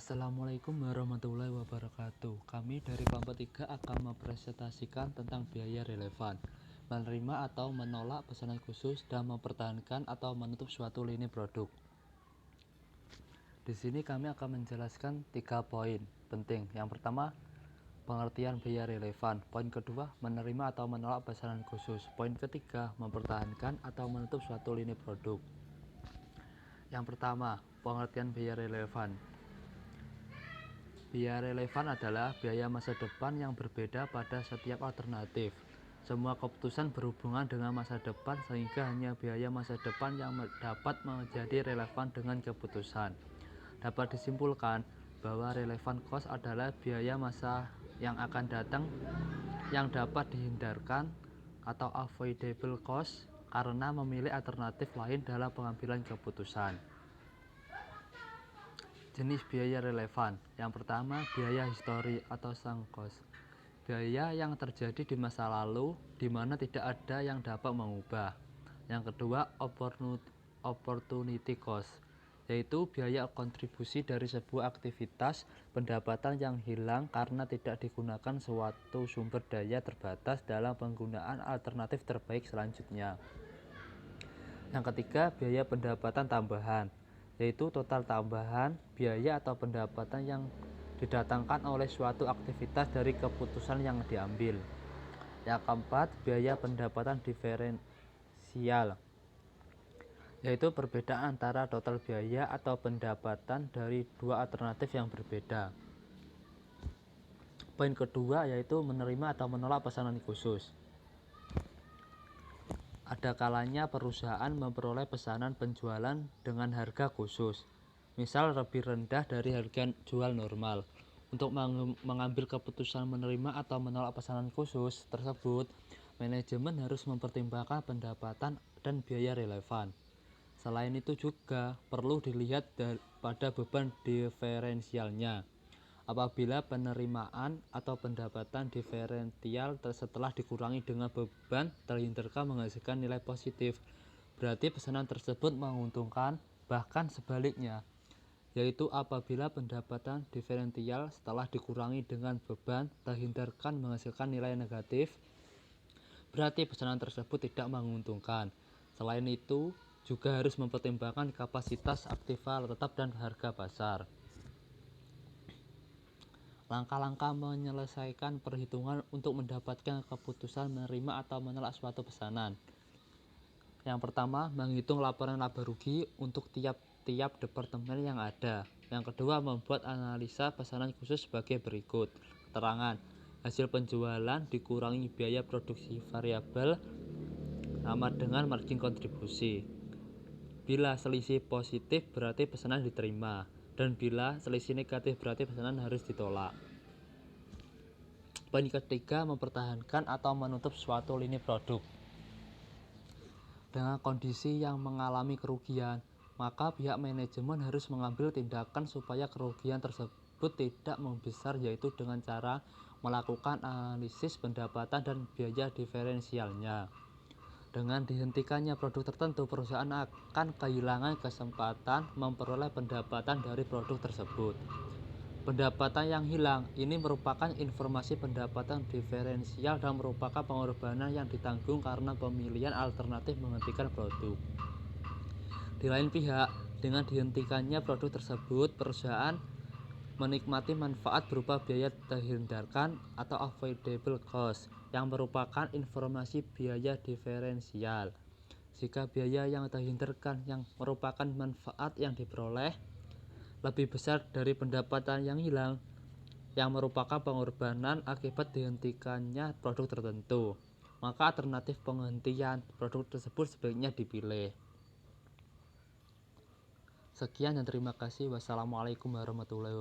Assalamualaikum warahmatullahi wabarakatuh. Kami dari kelompok 3 akan mempresentasikan tentang biaya relevan, menerima atau menolak pesanan khusus, dan mempertahankan atau menutup suatu lini produk. Di sini kami akan menjelaskan 3 poin penting. Yang pertama, pengertian biaya relevan. Poin kedua, menerima atau menolak pesanan khusus. Poin ketiga, mempertahankan atau menutup suatu lini produk. Yang pertama, pengertian biaya relevan. Biaya relevan adalah biaya masa depan yang berbeda pada setiap alternatif. Semua keputusan berhubungan dengan masa depan, sehingga hanya biaya masa depan yang dapat menjadi relevan dengan keputusan. Dapat disimpulkan bahwa relevan cost adalah biaya masa yang akan datang yang dapat dihindarkan atau avoidable cost karena memilih alternatif lain dalam pengambilan keputusan. Jenis biaya relevan. Yang pertama, biaya histori atau sunk cost. Biaya yang terjadi di masa lalu di mana tidak ada yang dapat mengubah. Yang kedua, opportunity cost, yaitu biaya kontribusi dari sebuah aktivitas pendapatan yang hilang karena tidak digunakan suatu sumber daya terbatas dalam penggunaan alternatif terbaik selanjutnya. Yang ketiga, biaya pendapatan tambahan, yaitu total tambahan biaya atau pendapatan yang didatangkan oleh suatu aktivitas dari keputusan yang diambil. Yang keempat, biaya pendapatan diferensial, yaitu perbedaan antara total biaya atau pendapatan dari dua alternatif yang berbeda. Poin kedua yaitu menerima atau menolak pesanan khusus. Ada kalanya perusahaan memperoleh pesanan penjualan dengan harga khusus, misal lebih rendah dari harga jual normal. Untuk mengambil keputusan menerima atau menolak pesanan khusus tersebut, manajemen harus mempertimbangkan pendapatan dan biaya relevan. Selain itu juga perlu dilihat pada beban diferensialnya. Apabila penerimaan atau pendapatan diferensial setelah dikurangi dengan beban terhindarkan menghasilkan nilai positif, berarti pesanan tersebut menguntungkan. Bahkan sebaliknya, yaitu apabila pendapatan diferensial setelah dikurangi dengan beban terhindarkan menghasilkan nilai negatif, berarti pesanan tersebut tidak menguntungkan. Selain itu, juga harus mempertimbangkan kapasitas aktiva tetap dan harga pasar. Langkah-langkah menyelesaikan perhitungan untuk mendapatkan keputusan menerima atau menolak suatu pesanan. Yang pertama, menghitung laporan laba rugi untuk tiap-tiap departemen yang ada. Yang kedua, membuat analisa pesanan khusus sebagai berikut. Keterangan: hasil penjualan dikurangi biaya produksi variabel sama dengan margin kontribusi. Bila selisih positif berarti pesanan diterima, dan bila selisih negatif berarti pesanan harus ditolak. Poin ketiga, mempertahankan atau menutup suatu lini produk. Dengan kondisi yang mengalami kerugian, maka pihak manajemen harus mengambil tindakan supaya kerugian tersebut tidak membesar, yaitu dengan cara melakukan analisis pendapatan dan biaya diferensialnya. Dengan dihentikannya produk tertentu, perusahaan akan kehilangan kesempatan memperoleh pendapatan dari produk tersebut. Pendapatan yang hilang ini merupakan informasi pendapatan diferensial dan merupakan pengorbanan yang ditanggung karena pemilihan alternatif menghentikan produk. Di lain pihak, dengan dihentikannya produk tersebut, perusahaan menikmati manfaat berupa biaya terhindarkan atau avoidable cost, yang merupakan informasi biaya diferensial. Jika biaya yang terhindarkan yang merupakan manfaat yang diperoleh lebih besar dari pendapatan yang hilang, yang merupakan pengorbanan akibat dihentikannya produk tertentu, maka alternatif penghentian produk tersebut sebaiknya dipilih. Sekian dan terima kasih. Wassalamualaikum warahmatullahi wabarakatuh.